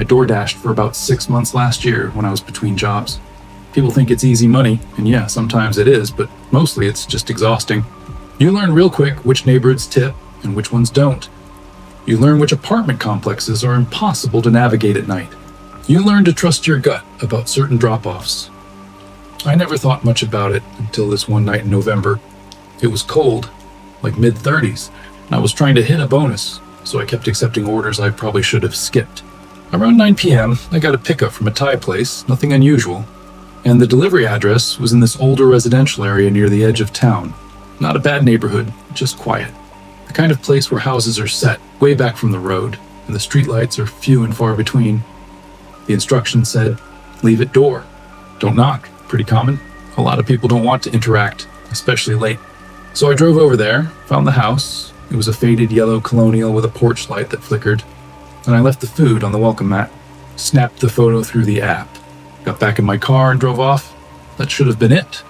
DoorDashed for about 6 months last year when I was between jobs. People think it's easy money, and yeah, sometimes it is, but mostly it's just exhausting. You learn real quick which neighborhoods tip and which ones don't. You learn which apartment complexes are impossible to navigate at night. You learn to trust your gut about certain drop-offs. I never thought much about it until this one night in November. It was cold, like mid-30s, and I was trying to hit a bonus, so I kept accepting orders I probably should have skipped. Around 9 p.m., I got a pickup from a Thai place, nothing unusual, and the delivery address was in this older residential area near the edge of town. Not a bad neighborhood, just quiet. The kind of place where houses are set way back from the road, and the streetlights are few and far between. The instructions said, leave at door. Don't knock. Pretty common. A lot of people don't want to interact, especially late. So I drove over there, found the house. It was a faded yellow colonial with a porch light that flickered. And I left the food on the welcome mat, snapped the photo through the app, got back in my car and drove off. That should have been it.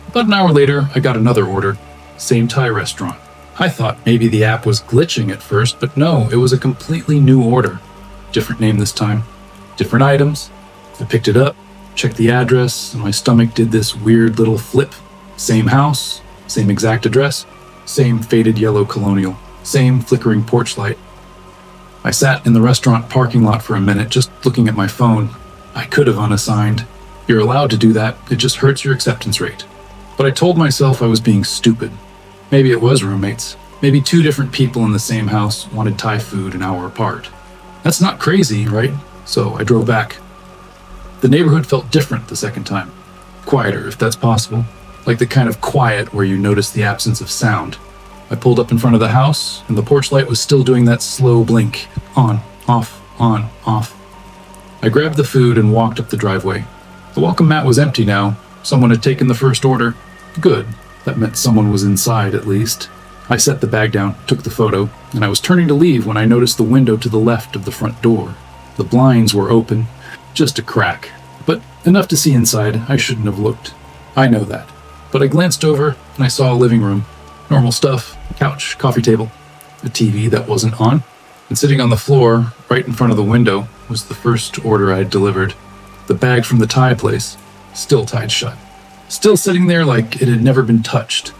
About an hour later, I got another order. Same Thai restaurant. I thought maybe the app was glitching at first, but no, it was a completely new order. Different name this time. Different items. I picked it up, checked the address, and my stomach did this weird little flip. Same house, same exact address, same faded yellow colonial, same flickering porch light. I sat in the restaurant parking lot for a minute, just looking at my phone. I could have unassigned. You're allowed to do that, it just hurts your acceptance rate. But I told myself I was being stupid. Maybe it was roommates. Maybe 2 different people in the same house wanted Thai food an hour apart. That's not crazy, right? So I drove back. The neighborhood felt different the second time. Quieter, if that's possible. Like the kind of quiet where you notice the absence of sound. I pulled up in front of the house, and the porch light was still doing that slow blink. On, off, on, off. I grabbed the food and walked up the driveway. The welcome mat was empty now. Someone had taken the first order. Good. That meant someone was inside, at least. I set the bag down, took the photo, and I was turning to leave when I noticed the window to the left of the front door. The blinds were open. Just a crack. But enough to see inside. I shouldn't have looked. I know that. But I glanced over, and I saw a living room. Normal stuff. Couch, coffee table. A TV that wasn't on. And sitting on the floor, right in front of the window, was the first order I'd delivered. The bag from the Thai place. Still tied shut. Still sitting there like it had never been touched.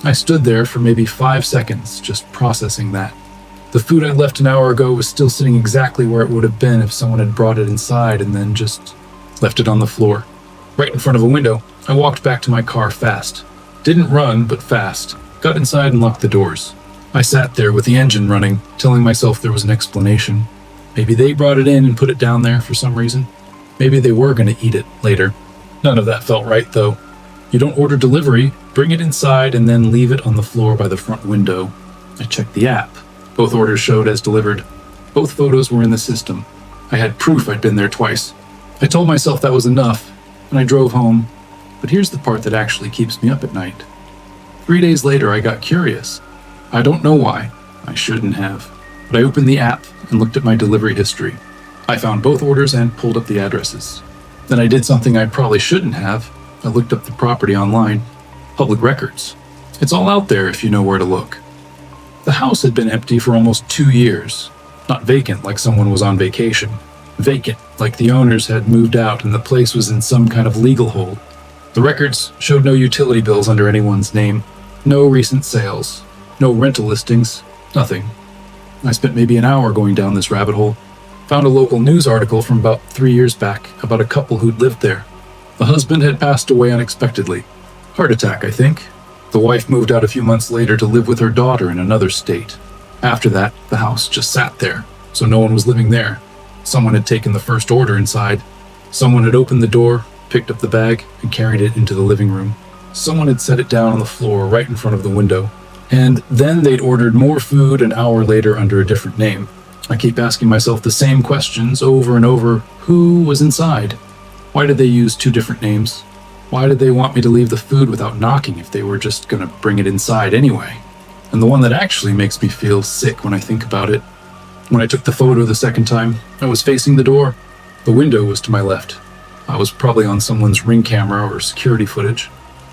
I stood there for maybe 5 seconds, just processing that. The food I left an hour ago was still sitting exactly where it would have been if someone had brought it inside and then just left it on the floor. Right in front of a window, I walked back to my car fast. Didn't run, but fast. Got inside and locked the doors. I sat there with the engine running, telling myself there was an explanation. Maybe they brought it in and put it down there for some reason. Maybe they were going to eat it later. None of that felt right, though. You don't order delivery, bring it inside, and then leave it on the floor by the front window. I checked the app. Both orders showed as delivered. Both photos were in the system. I had proof I'd been there twice. I told myself that was enough, and I drove home. But here's the part that actually keeps me up at night. 3 days later, I got curious. I don't know why. I shouldn't have. But I opened the app and looked at my delivery history. I found both orders and pulled up the addresses. Then I did something I probably shouldn't have. I looked up the property online. Public records. It's all out there if you know where to look. The house had been empty for almost 2 years. Not vacant like someone was on vacation. Vacant like the owners had moved out and the place was in some kind of legal hold. The records showed no utility bills under anyone's name. No recent sales. No rental listings. Nothing. I spent maybe an hour going down this rabbit hole. Found a local news article from about 3 years back about a couple who'd lived there. The husband had passed away unexpectedly. Heart attack, I think. The wife moved out a few months later to live with her daughter in another state. After that, the house just sat there, so no one was living there. Someone had taken the first order inside. Someone had opened the door, picked up the bag, and carried it into the living room. Someone had set it down on the floor right in front of the window. And then they'd ordered more food an hour later under a different name. I keep asking myself the same questions over and over. Who was inside? Why did they use 2 different names? Why did they want me to leave the food without knocking if they were just gonna bring it inside anyway? And the one that actually makes me feel sick when I think about it. When I took the photo the second time, I was facing the door. The window was to my left. I was probably on someone's Ring camera or security footage.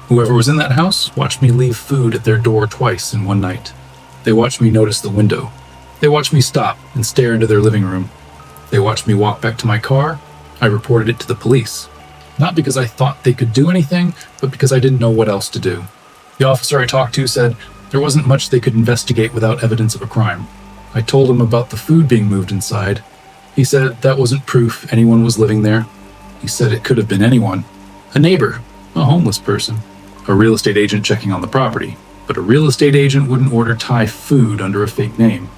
Whoever was in that house watched me leave food at their door twice in one night. They watched me notice the window. They watched me stop and stare into their living room. They watched me walk back to my car. I reported it to the police. Not because I thought they could do anything, but because I didn't know what else to do. The officer I talked to said there wasn't much they could investigate without evidence of a crime. I told him about the food being moved inside. He said that wasn't proof anyone was living there. He said it could have been anyone. A neighbor, a homeless person, a real estate agent checking on the property. But a real estate agent wouldn't order Thai food under a fake name.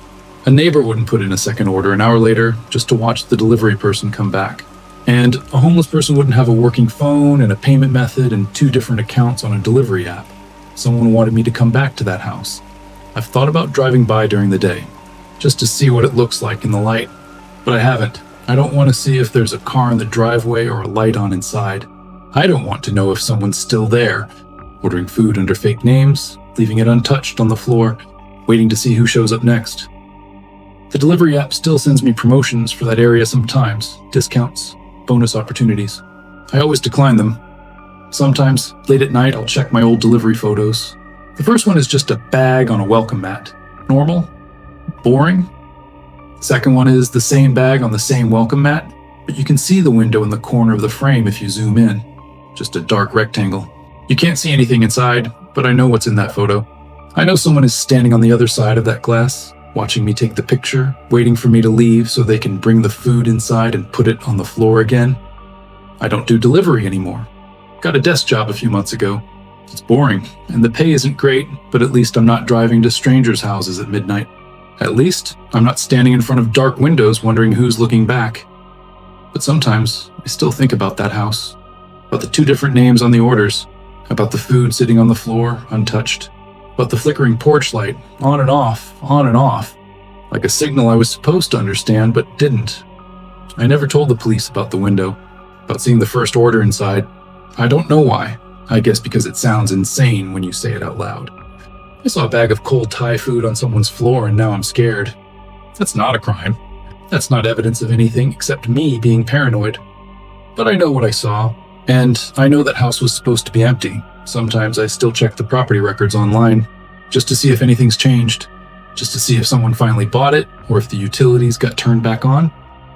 A neighbor wouldn't put in a second order an hour later just to watch the delivery person come back. And a homeless person wouldn't have a working phone and a payment method and 2 different accounts on a delivery app. Someone wanted me to come back to that house. I've thought about driving by during the day, just to see what it looks like in the light, but I haven't. I don't want to see if there's a car in the driveway or a light on inside. I don't want to know if someone's still there, ordering food under fake names, leaving it untouched on the floor, waiting to see who shows up next. The delivery app still sends me promotions for that area sometimes, discounts, bonus opportunities. I always decline them. Sometimes, late at night, I'll check my old delivery photos. The first one is just a bag on a welcome mat. Normal? Boring? The second one is the same bag on the same welcome mat, but you can see the window in the corner of the frame if you zoom in. Just a dark rectangle. You can't see anything inside, but I know what's in that photo. I know someone is standing on the other side of that glass, watching me take the picture, waiting for me to leave so they can bring the food inside and put it on the floor again. I don't do delivery anymore. Got a desk job a few months ago. It's boring, and the pay isn't great, but at least I'm not driving to strangers' houses at midnight. At least I'm not standing in front of dark windows wondering who's looking back. But sometimes I still think about that house, about the 2 different names on the orders, about the food sitting on the floor, untouched, about the flickering porch light, on and off, like a signal I was supposed to understand but didn't. I never told the police about the window, about seeing the first order inside. I don't know why. I guess because it sounds insane when you say it out loud. I saw a bag of cold Thai food on someone's floor and now I'm scared. That's not a crime. That's not evidence of anything except me being paranoid. But I know what I saw, and I know that house was supposed to be empty. Sometimes I still check the property records online, just to see if anything's changed, just to see if someone finally bought it or if the utilities got turned back on.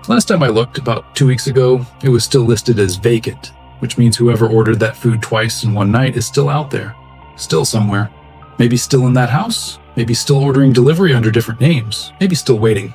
Last time I looked, about 2 weeks ago, it was still listed as vacant, which means whoever ordered that food twice in one night is still out there, still somewhere. Maybe still in that house, maybe still ordering delivery under different names, maybe still waiting.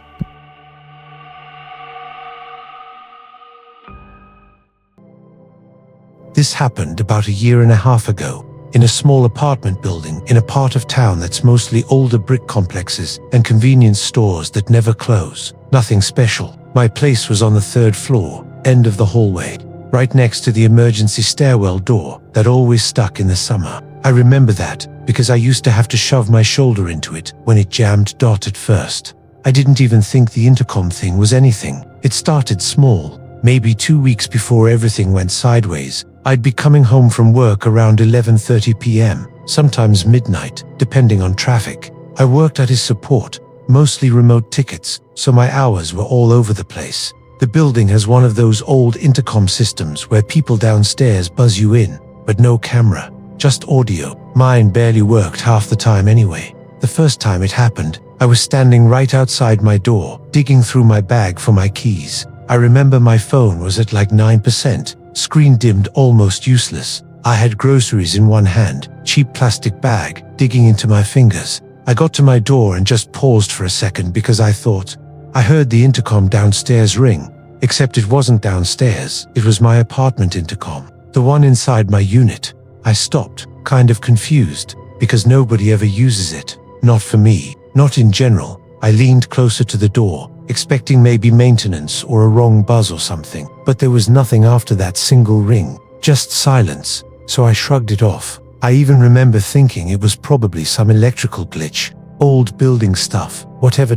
This happened about 1.5 years ago, in a small apartment building in a part of town that's mostly older brick complexes and convenience stores that never close. Nothing special. My place was on the 3rd floor, end of the hallway, right next to the emergency stairwell door that always stuck in the summer. I remember that because I used to have to shove my shoulder into it when it jammed at first. I didn't even think the intercom thing was anything. It started small. Maybe 2 weeks before everything went sideways, I'd be coming home from work around 11:30 p.m., sometimes midnight, depending on traffic. I worked at his support, mostly remote tickets, so my hours were all over the place. The building has one of those old intercom systems where people downstairs buzz you in, but no camera, just audio. Mine barely worked half the time anyway. The first time it happened, I was standing right outside my door, digging through my bag for my keys. I remember my phone was at like 9%, screen dimmed, almost useless. I had groceries in one hand, cheap plastic bag, digging into my fingers. I got to my door and just paused for a second because I thought. I heard the intercom downstairs ring, except it wasn't downstairs, it was my apartment intercom, the one inside my unit. I stopped, kind of confused, because nobody ever uses it. Not for me, not in general. I leaned closer to the door, expecting maybe maintenance or a wrong buzz or something, but there was nothing after that single ring, just silence, so I shrugged it off. I even remember thinking it was probably some electrical glitch, old building stuff, whatever.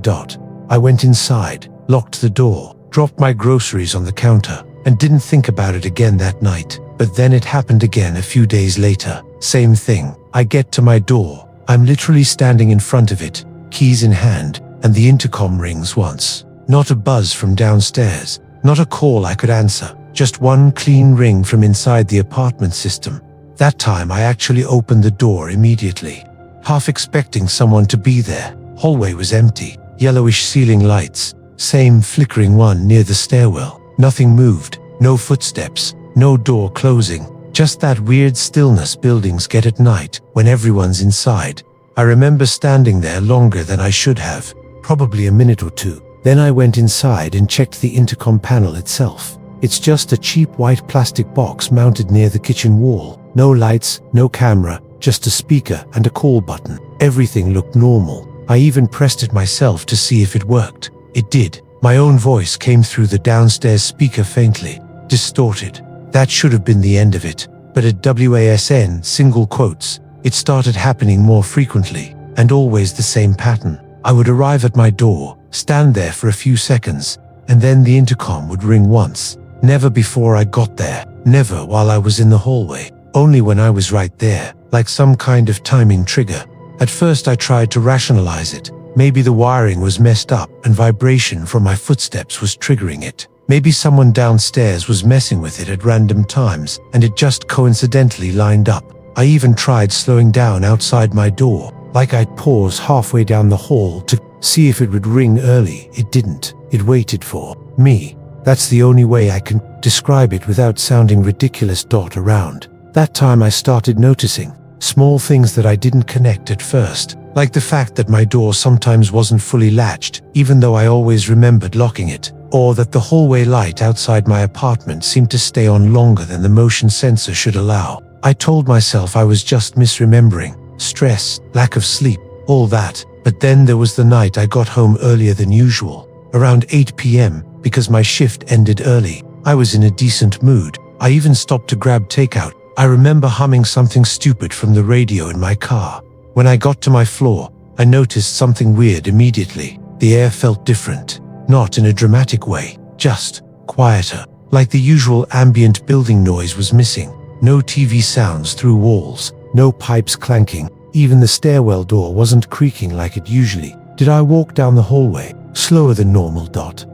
I went inside, locked the door, dropped my groceries on the counter, and didn't think about it again that night. But then it happened again a few days later. Same thing. I get to my door. I'm literally standing in front of it, keys in hand, and the intercom rings once. Not a buzz from downstairs, not a call I could answer, just one clean ring from inside the apartment system. That time I actually opened the door immediately, half expecting someone to be there. Hallway was empty. yellowish ceiling lights, same flickering one near the stairwell. Nothing moved, no footsteps, no door closing, just that weird stillness buildings get at night when everyone's inside. I remember standing there longer than I should have, probably a minute or two. Then I went inside and checked the intercom panel itself. It's just a cheap white plastic box mounted near the kitchen wall. No lights, no camera, just a speaker and a call button. Everything looked normal. I even pressed it myself to see if it worked. It did. My own voice came through the downstairs speaker faintly, distorted. That should have been the end of it. But at WASN, single quotes, it started happening more frequently, and always the same pattern. I would arrive at my door, stand there for a few seconds, and then the intercom would ring once. Never before I got there, never while I was in the hallway, only when I was right there, like some kind of timing trigger. At first I tried to rationalize it. Maybe the wiring was messed up and vibration from my footsteps was triggering it. Maybe someone downstairs was messing with it at random times and it just coincidentally lined up. I even tried slowing down outside my door, like I'd pause halfway down the hall to see if it would ring early. It didn't. It waited for me. That's the only way I can describe it without sounding ridiculous. Around that time I started noticing small things that I didn't connect at first, like the fact that my door sometimes wasn't fully latched, even though I always remembered locking it, or that the hallway light outside my apartment seemed to stay on longer than the motion sensor should allow. I told myself I was just misremembering, stress, lack of sleep, all that. But then there was the night I got home earlier than usual, around 8 p.m., because my shift ended early. I was in a decent mood. I even stopped to grab takeout. I remember humming something stupid from the radio in my car. When I got to my floor, I noticed something weird immediately. The air felt different, not in a dramatic way, just quieter, like the usual ambient building noise was missing. No TV sounds through walls, no pipes clanking, even the stairwell door wasn't creaking like it usually did. I walked down the hallway, slower than normal.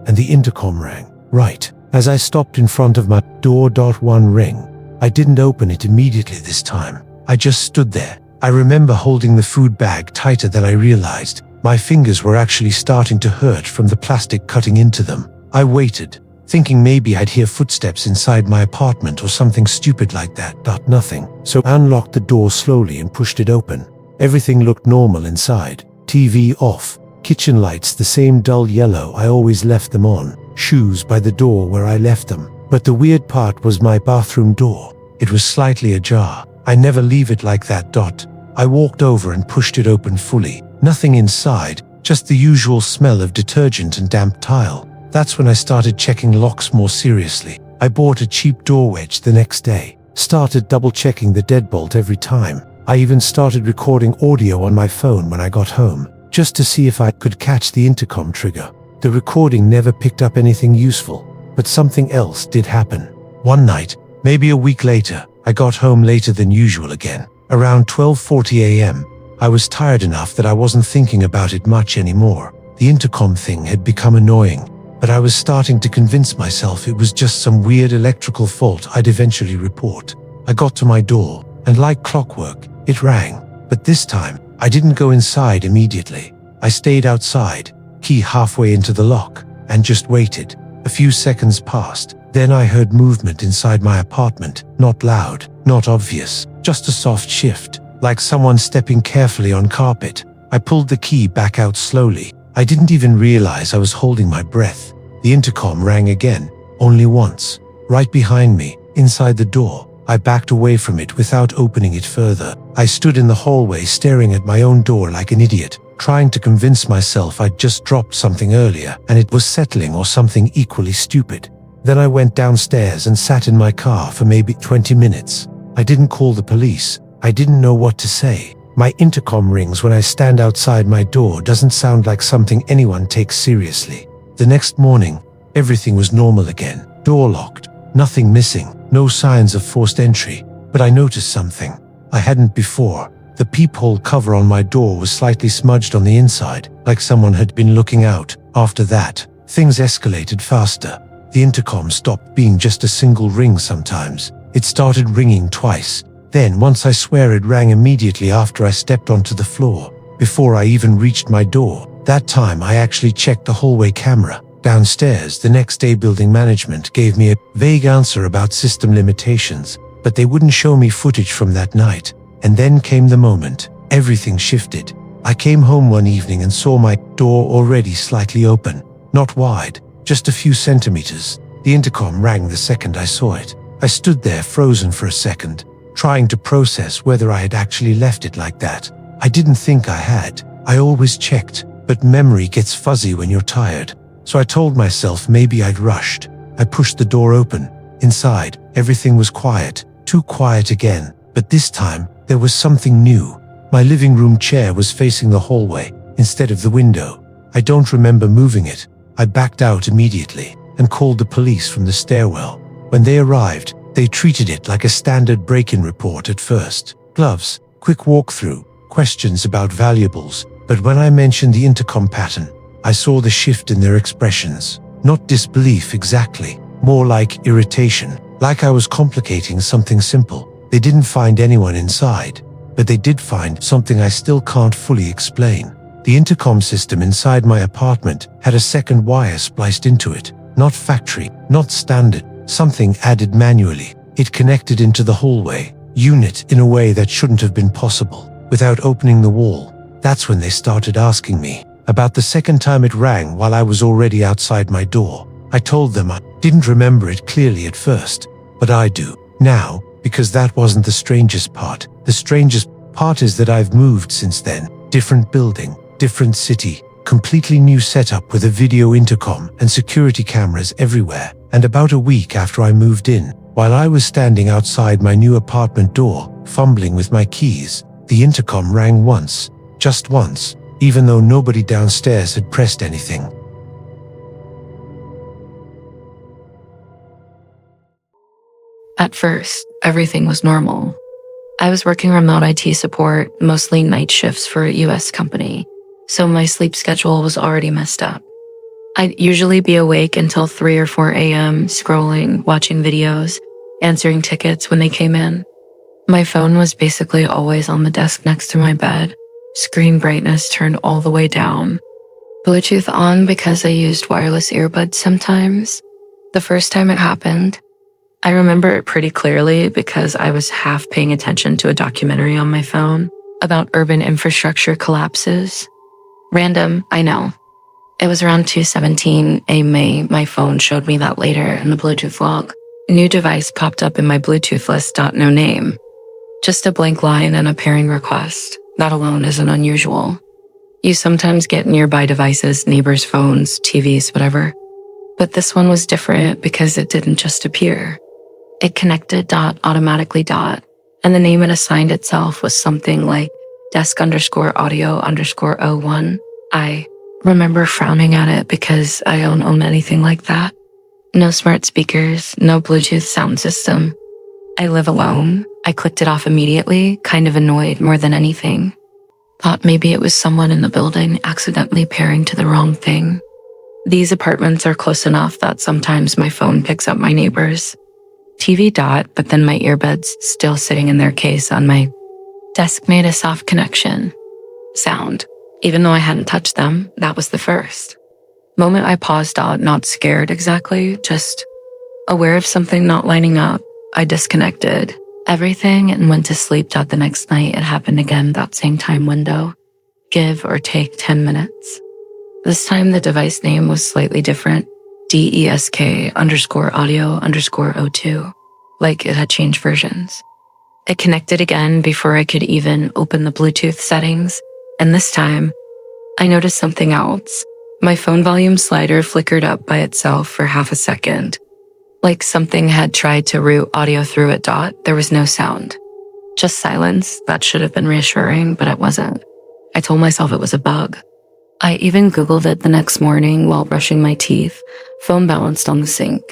And the intercom rang. Right as I stopped in front of my door. One ring. I didn't open it immediately this time. I just stood there. I remember holding the food bag tighter than I realized. My fingers were actually starting to hurt from the plastic cutting into them. I waited, thinking maybe I'd hear footsteps inside my apartment or something stupid like that. Nothing. So I unlocked the door slowly and pushed it open. Everything looked normal inside. TV off. Kitchen lights the same dull yellow I always left them on. Shoes by the door where I left them. But the weird part was my bathroom door. It was slightly ajar. I never leave it like that. I walked over and pushed it open fully. Nothing inside, just the usual smell of detergent and damp tile. That's when I started checking locks more seriously. I bought a cheap door wedge the next day. Started double-checking the deadbolt every time. I even started recording audio on my phone when I got home, just to see if I could catch the intercom trigger. The recording never picked up anything useful, but something else did happen. One night, maybe a week later, I got home later than usual again. Around 12:40 a.m., I was tired enough that I wasn't thinking about it much anymore. The intercom thing had become annoying, but I was starting to convince myself it was just some weird electrical fault I'd eventually report. I got to my door, and like clockwork, it rang. But this time, I didn't go inside immediately. I stayed outside, key halfway into the lock, and just waited. A few seconds passed. Then I heard movement inside my apartment. Not loud, not obvious, just a soft shift, like someone stepping carefully on carpet. I pulled the key back out slowly. I didn't even realize I was holding my breath. The intercom rang again, only once, right behind me, inside the door. I backed away from it without opening it further. I stood in the hallway staring at my own door like an idiot, trying to convince myself I'd just dropped something earlier and it was settling or something equally stupid. Then I went downstairs and sat in my car for maybe 20 minutes. I didn't call the police. I didn't know what to say. My intercom rings when I stand outside my door doesn't sound like something anyone takes seriously. The next morning, everything was normal again. Door locked, nothing missing, no signs of forced entry. But I noticed something I hadn't before. The peephole cover on my door was slightly smudged on the inside, like someone had been looking out. After that, things escalated faster. The intercom stopped being just a single ring sometimes. It started ringing twice. Then once I swear it rang immediately after I stepped onto the floor. Before I even reached my door. That time I actually checked the hallway camera. Downstairs, the next day building management gave me a vague answer about system limitations, but they wouldn't show me footage from that night. And then came the moment. Everything shifted. I came home one evening and saw my door already slightly open. Not wide, just a few centimeters. The intercom rang the second I saw it. I stood there frozen for a second, trying to process whether I had actually left it like that. I didn't think I had. I always checked, but memory gets fuzzy when you're tired. So I told myself maybe I'd rushed. I pushed the door open. Inside, everything was quiet, too quiet again. But this time, there was something new. My living room chair was facing the hallway instead of the window. I don't remember moving it. I backed out immediately and called the police from the stairwell. When they arrived, they treated it like a standard break-in report at first. Gloves, quick walkthrough, questions about valuables. But when I mentioned the intercom pattern, I saw the shift in their expressions. Not disbelief exactly, more like irritation, like I was complicating something simple. They didn't find anyone inside, but they did find something I still can't fully explain. The intercom system inside my apartment had a second wire spliced into it. Not factory, not standard, something added manually. It connected into the hallway unit in a way that shouldn't have been possible, without opening the wall. That's when they started asking me about the second time it rang while I was already outside my door. I told them I didn't remember it clearly at first, but I do now, because that wasn't the strangest part. The strangest part is that I've moved since then. Different building, different city, completely new setup with a video intercom and security cameras everywhere. And about a week after I moved in, while I was standing outside my new apartment door, fumbling with my keys, the intercom rang once, just once, even though nobody downstairs had pressed anything. At first, everything was normal. I was working remote IT support, mostly night shifts for a US company, so my sleep schedule was already messed up. I'd usually be awake until 3 or 4 a.m., scrolling, watching videos, answering tickets when they came in. My phone was basically always on the desk next to my bed, screen brightness turned all the way down, Bluetooth on because I used wireless earbuds sometimes. The first time it happened, I remember it pretty clearly because I was half paying attention to a documentary on my phone about urban infrastructure collapses. Random, I know. It was around 2:17 a.m. My phone showed me that later in the Bluetooth log. New device popped up in my Bluetooth list. No name. Just a blank line and a pairing request. That alone isn't unusual. You sometimes get nearby devices, neighbors' phones, TVs, whatever. But this one was different because it didn't just appear. It connected automatically, and the name it assigned itself was something like desk_audio_01. I remember frowning at it because I don't own anything like that. No smart speakers, no Bluetooth sound system. I live alone. I clicked it off immediately, kind of annoyed more than anything. Thought maybe it was someone in the building accidentally pairing to the wrong thing. These apartments are close enough that sometimes my phone picks up my neighbors. TV, but then my earbuds still sitting in their case on my desk made a soft connection. Sound. Even though I hadn't touched them, that was the first. Moment I paused, not scared exactly, just aware of something not lining up. I disconnected everything and went to sleep. The next night it happened again, that same time window. Give or take 10 minutes. This time the device name was slightly different. desk_audio_02, like it had changed versions. It connected again before I could even open the Bluetooth settings, and this time, I noticed something else. My phone volume slider flickered up by itself for half a second. Like something had tried to route audio through it. There was no sound. Just silence. That should have been reassuring, but it wasn't. I told myself it was a bug. I even Googled it the next morning while brushing my teeth, phone balanced on the sink.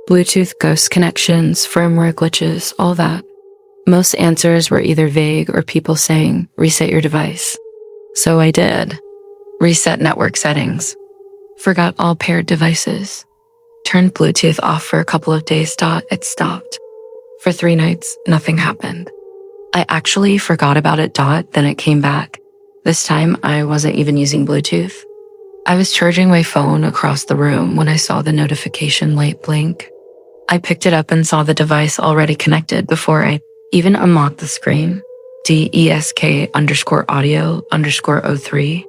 Bluetooth ghost connections, firmware glitches, all that. Most answers were either vague or people saying, reset your device. So I did. Reset network settings. Forgot all paired devices. Turned Bluetooth off for a couple of days. It stopped. For 3 nights, nothing happened. I actually forgot about it. Then it came back. This time, I wasn't even using Bluetooth. I was charging my phone across the room when I saw the notification light blink. I picked it up and saw the device already connected before I even unlocked the screen. DESK_audio_03.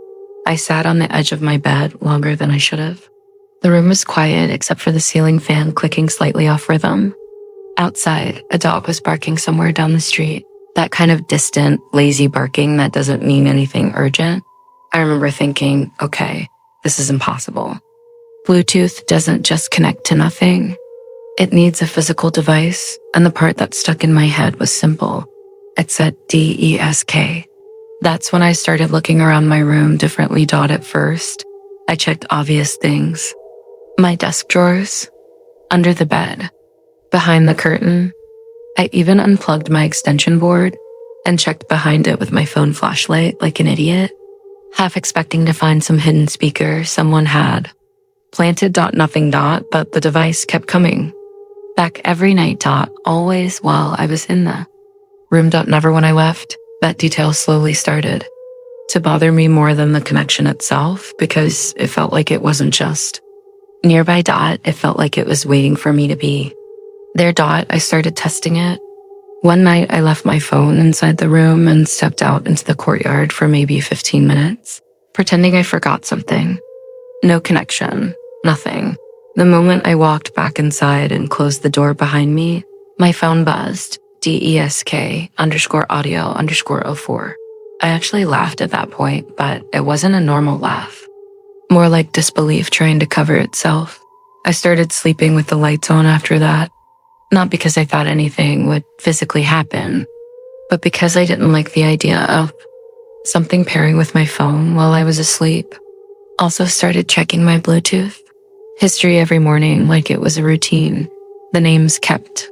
I sat on the edge of my bed longer than I should have. The room was quiet except for the ceiling fan clicking slightly off rhythm. Outside, a dog was barking somewhere down the street. That kind of distant, lazy barking that doesn't mean anything urgent. I remember thinking, okay, this is impossible. Bluetooth doesn't just connect to nothing. It needs a physical device, and the part that stuck in my head was simple. It said DESK. That's when I started looking around my room differently. At first, I checked obvious things. My desk drawers, under the bed, behind the curtain. I even unplugged my extension board and checked behind it with my phone flashlight like an idiot, half expecting to find some hidden speaker someone had planted. Nothing. But the device kept coming back every night. Always while I was in the room. Never when I left. That detail slowly started to bother me more than the connection itself, because it felt like it wasn't just nearby. It felt like it was waiting for me to be there. I started testing it. One night I left my phone inside the room and stepped out into the courtyard for maybe 15 minutes, pretending I forgot something. No connection, nothing. The moment I walked back inside and closed the door behind me, my phone buzzed. DESK_audio_04. I actually laughed at that point, but it wasn't a normal laugh. More like disbelief trying to cover itself. I started sleeping with the lights on after that. Not because I thought anything would physically happen, but because I didn't like the idea of something pairing with my phone while I was asleep. Also started checking my Bluetooth history every morning like it was a routine. The names kept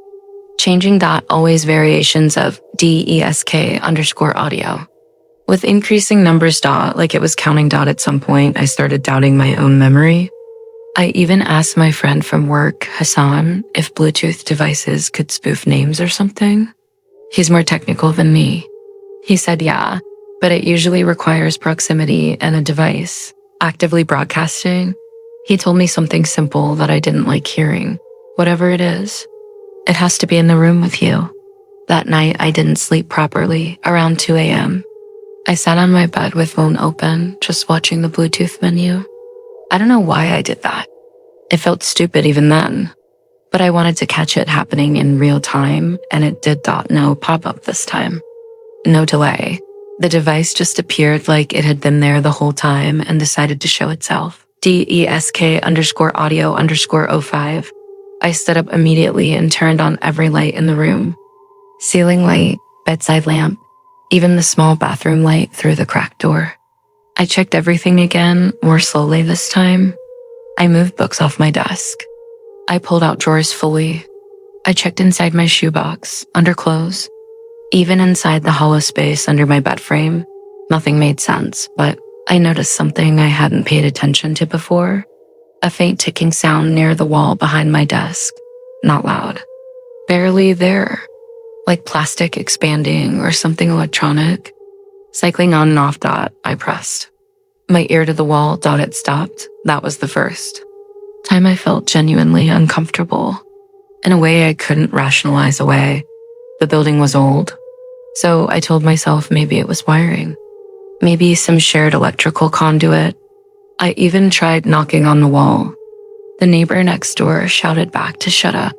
changing. Always variations of DESK_audio. With increasing numbers. Like it was counting. At some point, I started doubting my own memory. I even asked my friend from work, Hassan, if Bluetooth devices could spoof names or something. He's more technical than me. He said, yeah, but it usually requires proximity and a device actively broadcasting. He told me something simple that I didn't like hearing. Whatever it is, it has to be in the room with you. That night, I didn't sleep properly. Around 2 a.m., I sat on my bed with phone open, just watching the Bluetooth menu. I don't know why I did that. It felt stupid even then, but I wanted to catch it happening in real time, and it did. No pop-up this time. No delay. The device just appeared like it had been there the whole time and decided to show itself. DESK_audio_05. I stood up immediately and turned on every light in the room. Ceiling light, bedside lamp, even the small bathroom light through the cracked door. I checked everything again, more slowly this time. I moved books off my desk. I pulled out drawers fully. I checked inside my shoebox, under clothes, even inside the hollow space under my bed frame. Nothing made sense, but I noticed something I hadn't paid attention to before. A faint ticking sound near the wall behind my desk. Not loud. Barely there. Like plastic expanding or something electronic. Cycling on and off. I pressed my ear to the wall. It stopped. That was the first time I felt genuinely uncomfortable. In a way I couldn't rationalize away. The building was old, so I told myself maybe it was wiring. Maybe some shared electrical conduit. I even tried knocking on the wall. The neighbor next door shouted back to shut up.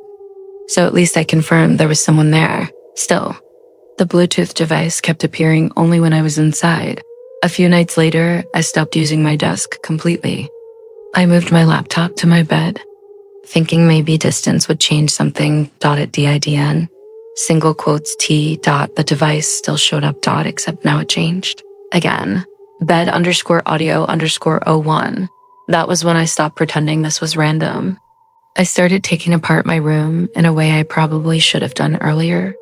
So at least I confirmed there was someone there. Still, the Bluetooth device kept appearing only when I was inside. A few nights later, I stopped using my desk completely. I moved my laptop to my bed, thinking maybe distance would change something. At DIDN, single quotes T. The device still showed up. Except now it changed. Again, bed_audio_01. That was when I stopped pretending this was random. I started taking apart my room in a way I probably should have done earlier.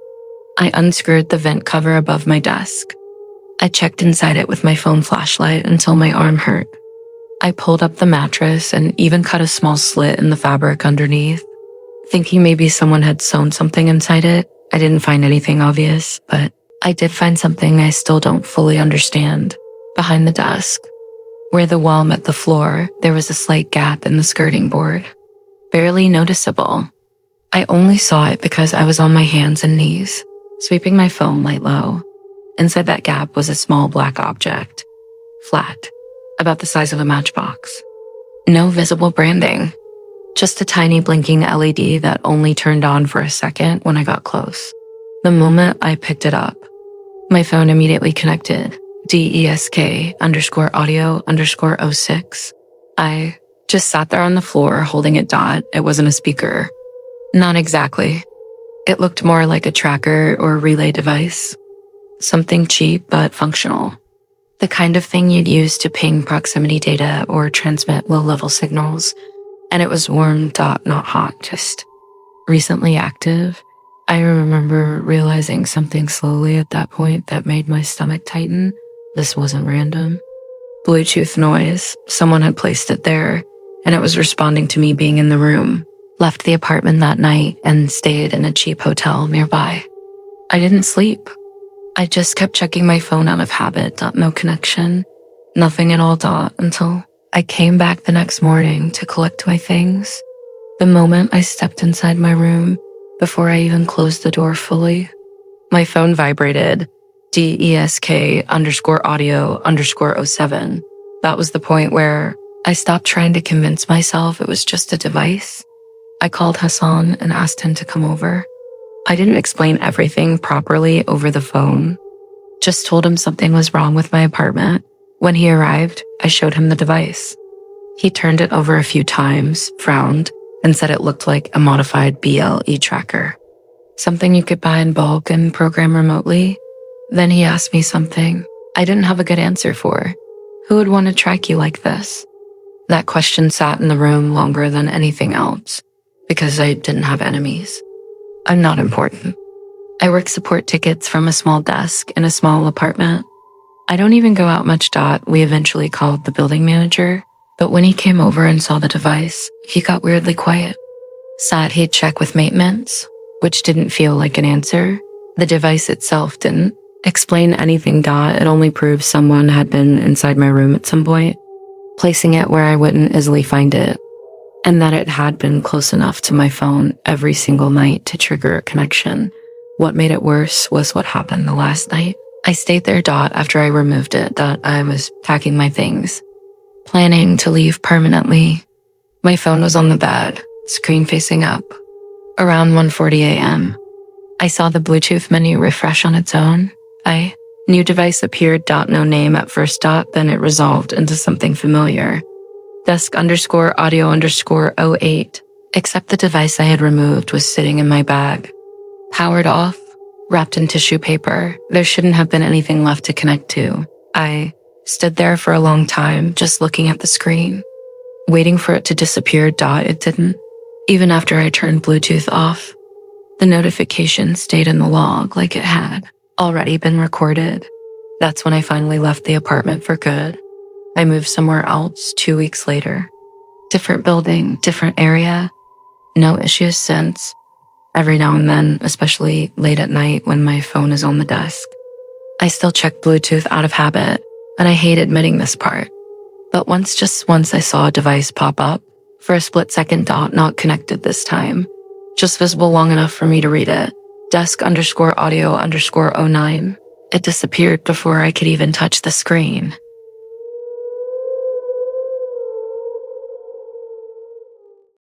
I unscrewed the vent cover above my desk. I checked inside it with my phone flashlight until my arm hurt. I pulled up the mattress and even cut a small slit in the fabric underneath, thinking maybe someone had sewn something inside it. I didn't find anything obvious, but I did find something I still don't fully understand. Behind the desk, Where the wall met the floor, there was a slight gap in the skirting board. Barely noticeable. I only saw it because I was on my hands and knees, sweeping my phone light low. Inside that gap was a small black object. Flat. About the size of a matchbox. No visible branding. Just a tiny blinking LED that only turned on for a second when I got close. The moment I picked it up, my phone immediately connected. DESK_audio_06. I just sat there on the floor holding it. It wasn't a speaker. Not exactly. It looked more like a tracker or relay device. Something cheap but functional. The kind of thing you'd use to ping proximity data or transmit low-level signals. And it was warm. Not hot, just recently active. I remember realizing something slowly at that point that made my stomach tighten. This wasn't random. Bluetooth noise. Someone had placed it there, and it was responding to me being in the room. Left the apartment that night and stayed in a cheap hotel nearby. I didn't sleep. I just kept checking my phone out of habit. No connection. Nothing at all. Until I came back the next morning to collect my things. The moment I stepped inside my room, before I even closed the door fully, my phone vibrated. DESK_audio_07. That was the point where I stopped trying to convince myself it was just a device. I called Hassan and asked him to come over. I didn't explain everything properly over the phone. Just told him something was wrong with my apartment. When he arrived, I showed him the device. He turned it over a few times, frowned, and said it looked like a modified BLE tracker. Something you could buy in bulk and program remotely. Then he asked me something I didn't have a good answer for. Who would want to track you like this? That question sat in the room longer than anything else, because I didn't have enemies. I'm not important. I work support tickets from a small desk in a small apartment. I don't even go out much. We eventually called the building manager, but when he came over and saw the device, he got weirdly quiet. Said he'd check with maintenance, which didn't feel like an answer. The device itself didn't explain anything. It only proved someone had been inside my room at some point, placing it where I wouldn't easily find it, and that it had been close enough to my phone every single night to trigger a connection. What made it worse was what happened the last night. I stayed there. After I removed it. I was packing my things, planning to leave permanently. My phone was on the bed, screen facing up. Around 1:40 a.m., I saw the Bluetooth menu refresh on its own. New device appeared. No name at first. Then it resolved into something familiar. Desk_audio_08. Except the device I had removed was sitting in my bag. Powered off, wrapped in tissue paper. There shouldn't have been anything left to connect to. I stood there for a long time, just looking at the screen, waiting for it to disappear. It didn't. Even after I turned Bluetooth off, the notification stayed in the log like it had already been recorded. That's when I finally left the apartment for good. I moved somewhere else 2 weeks later. Different building, different area. No issues since. Every now and then, especially late at night when my phone is on the desk, I still check Bluetooth out of habit, and I hate admitting this part. But just once I saw a device pop up, for a split second. Not connected this time, just visible long enough for me to read it. Desk_audio_09. It disappeared before I could even touch the screen.